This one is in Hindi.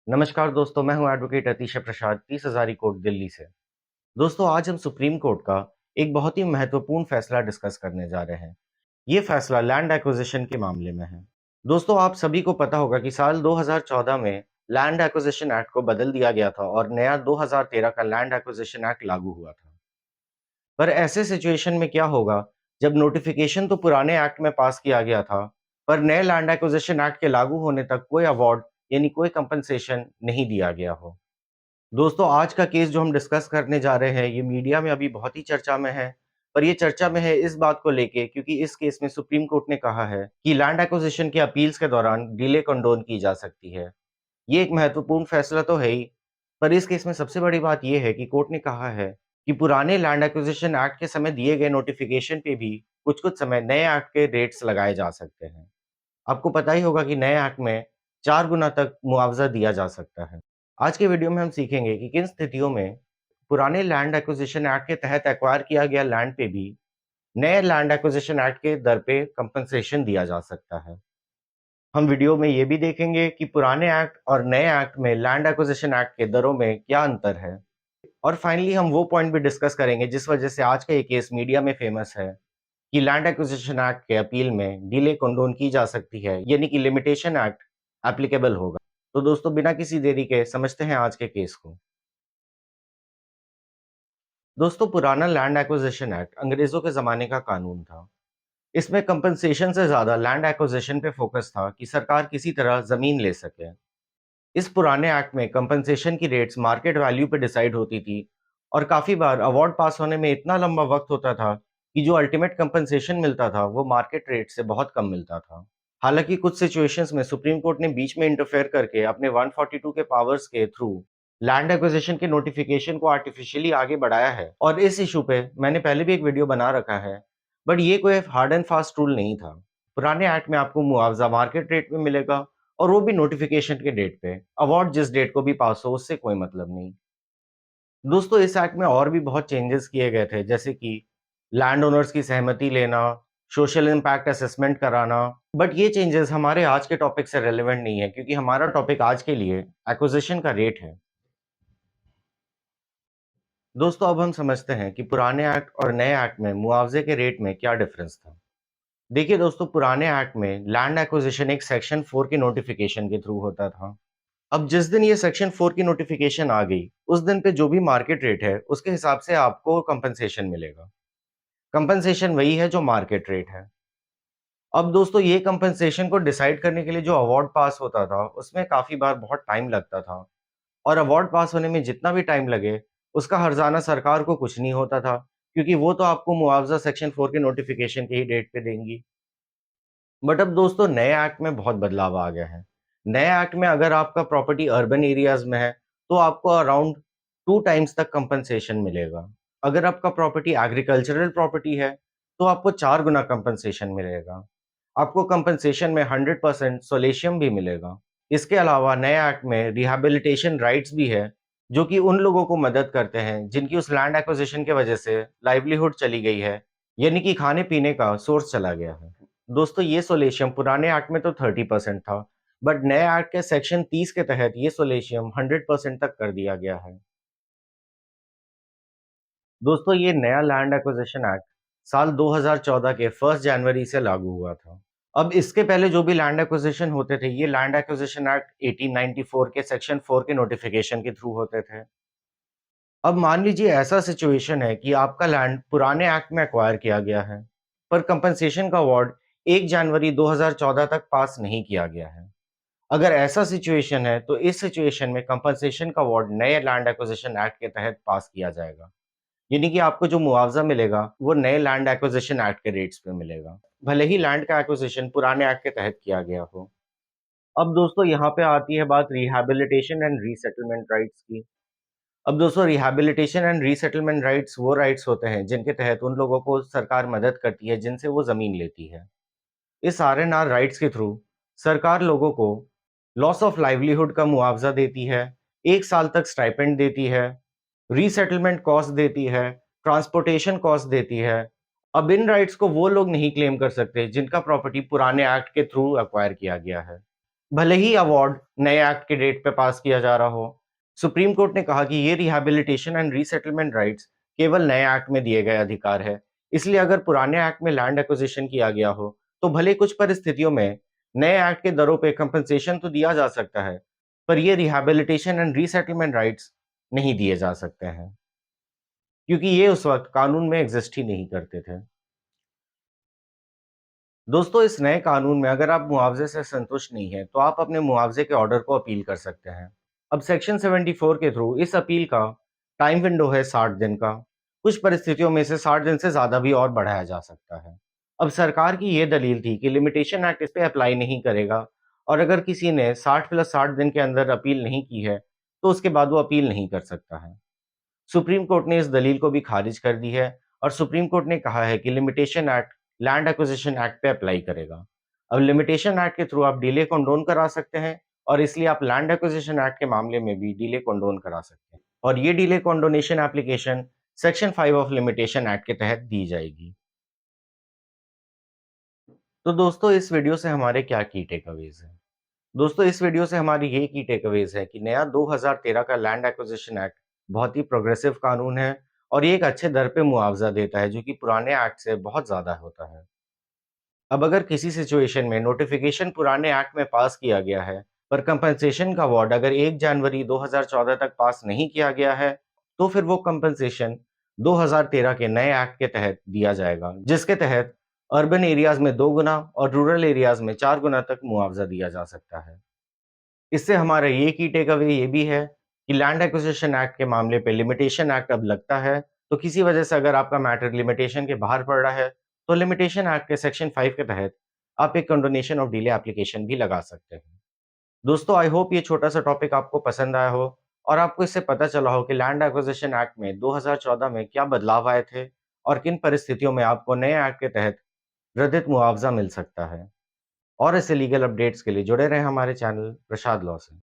नमस्कार दोस्तों, मैं हूं एडवोकेट अतिशय प्रसाद 30,000 कोर्ट दिल्ली से। दोस्तों, आज हम सुप्रीम कोर्ट का एक बहुत ही महत्वपूर्ण फैसला डिस्कस करने जा रहे हैं। ये फैसला लैंड एक्विजिशन के मामले में है। दोस्तों, आप सभी को पता होगा कि साल 2014 में लैंड एक्विजिशन एक्ट को बदल दिया गया था और नया 2013 का लैंड एक्विजिशन एक्ट लागू हुआ था। पर ऐसे सिचुएशन में क्या होगा जब नोटिफिकेशन तो पुराने एक्ट में पास किया गया था, पर नए लैंड एक्विजिशन एक्ट के लागू होने तक कोई अवार्ड यानी कोई कंपनसेशन नहीं दिया गया हो। दोस्तों, आज का केस जो हम डिस्कस करने जा रहे हैं, ये मीडिया में अभी बहुत ही चर्चा में है। पर ये चर्चा में है इस बात को लेके क्योंकि इस केस में सुप्रीम कोर्ट ने कहा है कि लैंड एक्विजिशन के अपील्स के दौरान डिले कंडोन की जा सकती है। ये एक महत्वपूर्ण फैसला तो है ही, पर इस केस में सबसे बड़ी बात ये है कि कोर्ट ने कहा है कि पुराने लैंड एक्विजिशन एक्ट के समय दिए गए नोटिफिकेशन पे भी कुछ-कुछ समय नए एक्ट के रेट्स लगाए जा सकते हैं। आपको पता ही होगा कि नए एक्ट में 4 गुना तक मुआवज़ा दिया जा सकता है। आज के वीडियो में हम सीखेंगे कि किन स्थितियों में पुराने लैंड एक्विजिशन एक्ट के तहत एक्वायर किया गया लैंड पे भी नए लैंड एक्विजिशन एक्ट के दर पे कंपनसेशन दिया जा सकता है। हम वीडियो में ये भी देखेंगे कि पुराने एक्ट और नए एक्ट में लैंड एक्विजिशन एक्ट के दरों में क्या अंतर है। और फाइनली हम वो पॉइंट भी डिस्कस करेंगे जिस वजह से आज का ये केस मीडिया में फेमस है कि लैंड एक्विजिशन एक्ट के अपील में डिले कंडोन की जा सकती है, यानी कि लिमिटेशन एक्ट एप्लीकेबल होगा। तो दोस्तों, बिना किसी देरी के समझते हैं आज के केस को। दोस्तों, पुराना लैंड एक्विजिशन एक्ट अंग्रेजों के ज़माने का कानून था। इसमें कंपनसेशन से ज़्यादा लैंड एक्विजिशन पे फोकस था कि सरकार किसी तरह ज़मीन ले सके। इस पुराने एक्ट में कंपनसेशन की रेट्स मार्केट वैल्यू पे डिसाइड होती थी और काफ़ी बार अवार्ड पास होने में इतना लंबा वक्त होता था कि जो अल्टीमेट कंपनसेशन मिलता था, वो मार्केट रेट से बहुत कम मिलता था। हालाँकि कुछ सिचुएशंस में सुप्रीम कोर्ट ने बीच में इंटरफेयर करके अपने 142 के पावर्स के थ्रू लैंड एक्विजिशन के नोटिफिकेशन को आर्टिफिशियली आगे बढ़ाया है और इस इश्यू पे मैंने पहले भी एक वीडियो बना रखा है। बट ये कोई हार्ड एंड फास्ट रूल नहीं था। पुराने एक्ट में आपको मुआवजा मार्केट रेट में मिलेगा और वो भी नोटिफिकेशन के डेट पे। अवार्ड जिस डेट को भी पास हो उससे कोई मतलब नहीं। दोस्तों, इस एक्ट में और भी बहुत चेंजेस किए गए थे, जैसे कि लैंड ओनर्स की सहमति लेना, सोशल इम्पैक्ट असेसमेंट कराना। बट ये चेंजेस हमारे आज के टॉपिक से रिलेवेंट नहीं है क्योंकि हमारा टॉपिक आज के लिए एक्विजिशन का रेट है। दोस्तों, अब हम समझते हैं कि पुराने एक्ट और नए एक्ट में मुआवजे के रेट में क्या डिफरेंस था। देखिए दोस्तों, पुराने एक्ट में लैंड एक्विजिशन एक सेक्शन 4 की नोटिफिकेशन के थ्रू होता था। अब जिस दिन ये सेक्शन 4 की नोटिफिकेशन आ गई, उस दिन पे जो भी मार्केट रेट है, उसके हिसाब से आपको कंपनसेशन मिलेगा। कंपनसेशन वही है जो मार्केट रेट है। अब दोस्तों, ये कंपनसेशन को डिसाइड करने के लिए जो अवार्ड पास होता था, उसमें काफ़ी बार बहुत टाइम लगता था और अवार्ड पास होने में जितना भी टाइम लगे, उसका हर्जाना सरकार को कुछ नहीं होता था, क्योंकि वो तो आपको मुआवज़ा सेक्शन 4 के नोटिफिकेशन की ही डेट पे देंगी। बट अब दोस्तों, नए एक्ट में बहुत बदलाव आ गया है। नए एक्ट में अगर आपका प्रॉपर्टी अर्बन एरियाज़ में है, तो आपको अराउंड 2 टाइम्स तक कंपनसेशन मिलेगा। अगर आपका प्रॉपर्टी एग्रीकल्चरल प्रॉपर्टी है, तो आपको 4 गुना कंपनसेशन मिलेगा। आपको कंपनसेशन में 100% सोलेशियम भी मिलेगा। इसके अलावा नए एक्ट में रिहैबिलिटेशन राइट्स भी है, जो कि उन लोगों को मदद करते हैं, जिनकी उस लैंड एक्विजिशन की वजह से लाइवलीहुड चली गई है, यानी कि खाने-पीने का सोर्स चला गया है। दोस्तों, ये सोलेशियम पुराने एक्ट में तो 30% था, बट नए एक्ट के सेक्शन 30 के तहत ये सोलेशियम 100% तक कर दिया गया है। दोस्तों, ये नया लैंड एक्विजिशन एक्ट साल 2014 के 1 जनवरी से लागू हुआ था। अब इसके पहले जो भी लैंड एक्विजिशन होते थे, ये लैंड एक्विजिशन एक्ट 1894 के सेक्शन 4 के नोटिफिकेशन के थ्रू होते थे। अब मान लीजिए ऐसा सिचुएशन है कि आपका लैंड पुराने एक्ट में एक्वायर किया गया है, पर कंपनसेशन का अवार्ड 1 जनवरी 2014 तक पास नहीं किया गया है। अगर ऐसा सिचुएशन है, तो इस सिचुएशन में कंपनसेशन का अवार्ड नए लैंड एक्विजिशन एक्ट के तहत पास किया जाएगा। यानी कि आपको जो मुआवजा मिलेगा, वो नए लैंड एक्विजिशन एक्ट के रेट्स पे मिलेगा, भले ही लैंड का एक्विजिशन पुराने एक्ट के तहत किया गया हो। अब दोस्तों, यहाँ पे आती है बात रिहैबिलिटेशन एंड रीसेटलमेंट राइट्स की। अब दोस्तों, रिहैबिलिटेशन एंड रीसेटलमेंट राइट्स वो राइट्स होते हैं जिनके तहत उन लोगों को सरकार मदद करती है जिनसे वो ज़मीन लेती है। इस आरएनआर राइट्स के थ्रू सरकार लोगों को लॉस ऑफ लाइवलीहुड का मुआवजा देती है, 1 साल तक स्टाइपेंड देती है, रीसेटलमेंट कॉस्ट देती है, ट्रांसपोर्टेशन कॉस्ट देती है। अब इन राइट्स को वो लोग नहीं क्लेम कर सकते जिनका प्रॉपर्टी पुराने एक्ट के थ्रू एक्वायर किया गया है। भले ही अवार्ड नए एक्ट के डेट पे पास किया जा रहा हो। सुप्रीम कोर्ट ने कहा कि ये रिहैबिलिटेशन एंड रीसेटलमेंट राइट्स केवल नए एक्ट में दिए गए अधिकार है। इसलिए अगर पुराने एक्ट में लैंड एक्विजिशन किया गया हो, तो भले कुछ परिस्थितियों में नए एक्ट के दरों पे कंपनसेशन तो दिया जा सकता है, पर ये रिहैबिलिटेशन एंड रीसेटलमेंट राइट्स नहीं दिए जा सकते हैं, क्योंकि ये उस वक्त कानून में एग्जिस्ट ही नहीं करते थे। दोस्तों, इस नए कानून में अगर आप मुआवजे से संतुष्ट नहीं हैं, तो आप अपने मुआवजे के ऑर्डर को अपील कर सकते हैं। अब सेक्शन 74 के थ्रू इस अपील का टाइम विंडो है 60 दिन का। कुछ परिस्थितियों में इसे 60 दिन से ज़्यादा भी और बढ़ाया जा सकता है। अब सरकार की ये दलील थी कि लिमिटेशन एक्ट इस पे अप्लाई नहीं करेगा, और अगर किसी ने 60 प्लस 60 दिन के अंदर अपील नहीं की है, तो उसके बाद वो अपील नहीं कर सकता है। सुप्रीम कोर्ट ने इस दलील को भी खारिज कर दी है, और सुप्रीम कोर्ट ने कहा है कि limitation act land acquisition act पे अप्लाई करेगा। अब लिमिटेशन एक्ट के थ्रू आप डिले कंडोन करा सकते हैं, और इसलिए आप लैंड एक्विजिशन एक्ट के मामले में भी डिले कंडोन करा सकते हैं, और ये delay condonation application section 5 of limitation act के तहत दी जाएगी। तो दोस्तों, इस वीडियो से हमारे क्या की टेकअवेज हैं? दोस्तों, इस वीडियो से हमारी ये की टेकअवेज है कि नया 2013 का लैंड एक्विजिशन एक्ट बहुत ही प्रोग्रेसिव कानून है, और ये एक अच्छे दर पे मुआवजा देता है, जो कि पुराने एक्ट से बहुत ज़्यादा होता है। अब अगर किसी सिचुएशन में नोटिफिकेशन पुराने एक्ट में पास किया गया है, पर कंपनसेशन का अवार्ड अगर 1 जनवरी 2014 तक पास नहीं किया गया है, तो फिर वो कंपनसेशन 2013 के नए एक्ट के तहत दिया जाएगा, जिसके तहत अर्बन एरियाज़ में 2 गुना और रूरल एरियाज़ में 4 गुना तक मुआवजा दिया जा सकता है। इससे हमारा ये की टेक अवे ये भी है कि लैंड एक्विजिशन एक्ट के मामले पे लिमिटेशन एक्ट अब लगता है, तो किसी वजह से अगर आपका मैटर लिमिटेशन के बाहर पड़ रहा है, तो लिमिटेशन एक्ट के सेक्शन 5 के तहत आप एक कंडोनेशन ऑफ डिले एप्लीकेशन भी लगा सकते हैं। दोस्तों, आई होप ये छोटा-सा टॉपिक आपको पसंद आया हो, और आपको इससे पता चला हो कि लैंड एक्विजिशन एक्ट में 2014 में क्या बदलाव आए थे, और किन परिस्थितियों में आपको नए एक्ट के तहत वृद्धित मुआवजा मिल सकता है। और ऐसे लीगल अपडेट्स के लिए जुड़े रहें हमारे चैनल प्रसाद लॉ से।